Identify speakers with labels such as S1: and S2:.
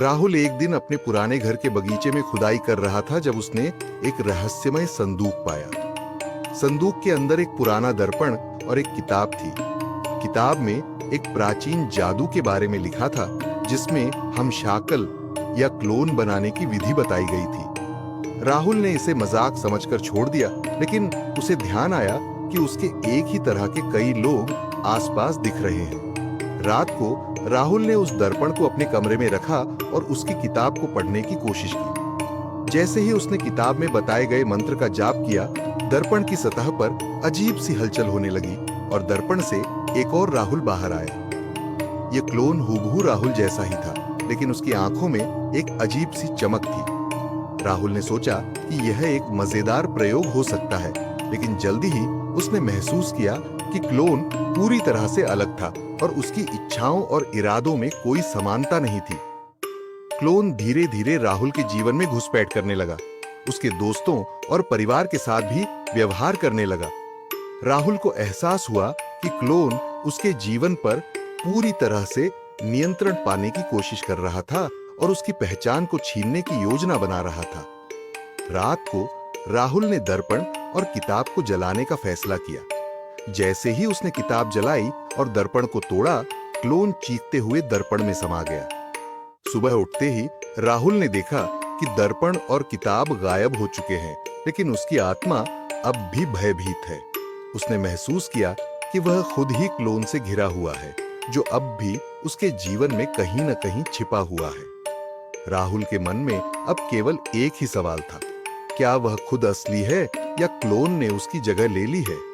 S1: राहुल एक दिन अपने पुराने घर के बगीचे में खुदाई कर रहा था जब उसने एक रहस्यमय संदूक पाया। संदूक के अंदर एक पुराना दर्पण और एक किताब थी। किताब में एक प्राचीन जादू के बारे में लिखा था, जिसमें हम शाकल या क्लोन बनाने की विधि बताई गई थी। राहुल ने इसे मजाक समझकर छोड़ दिया, लेकिन उसे ध्यान आया कि उसके एक ही तरह के कई लोग आसपास दिख रहे हैं। रात को राहुल ने उस दर्पण को अपने कमरे में रखा और उसकी किताब को पढ़ने की कोशिश की। जैसे ही उसने किताब में बताए गए मंत्र का जाप किया, दर्पण की सतह पर अजीब सी हलचल होने लगी और दर्पण से एक और राहुल बाहर आया। ये क्लोन हूबहू राहुल जैसा ही था, लेकिन उसकी आंखों में एक अजीब सी चमक थी। राहुल ने सोचा कि यह एक मजेदार प्रयोग हो सकता है, लेकिन जल्दी ही उसने महसूस किया कि क्लोन पूरी तरह से अलग था और उसकी इच्छाओं और इरादों में कोई समानता नहीं थी। क्लोन धीरे धीरे राहुल के जीवन में घुसपैठ करने लगा, उसके दोस्तों और परिवार के साथ भी व्यवहार करने लगा। राहुल को एहसास हुआ कि क्लोन उसके जीवन पर पूरी तरह से नियंत्रण पाने की कोशिश कर रहा था और उसकी पहचान को छीनने की योजना बना रहा था। रात को राहुल ने दर्पण और किताब को जलाने का फैसला किया। जैसे ही उसने किताब जलाई और दर्पण को तोड़ा, क्लोन चीखते हुए दर्पण में समा गया। सुबह उठते ही राहुल ने देखा कि दर्पण और किताब गायब हो चुके हैं, लेकिन उसकी आत्मा अब भी भयभीत है। उसने महसूस किया कि वह खुद ही क्लोन से घिरा हुआ है, जो अब भी उसके जीवन में कहीं न कहीं छिपा हुआ है। राहुल के मन में अब केवल एक ही सवाल था, क्या वह खुद असली है या क्लोन ने उसकी जगह ले ली है?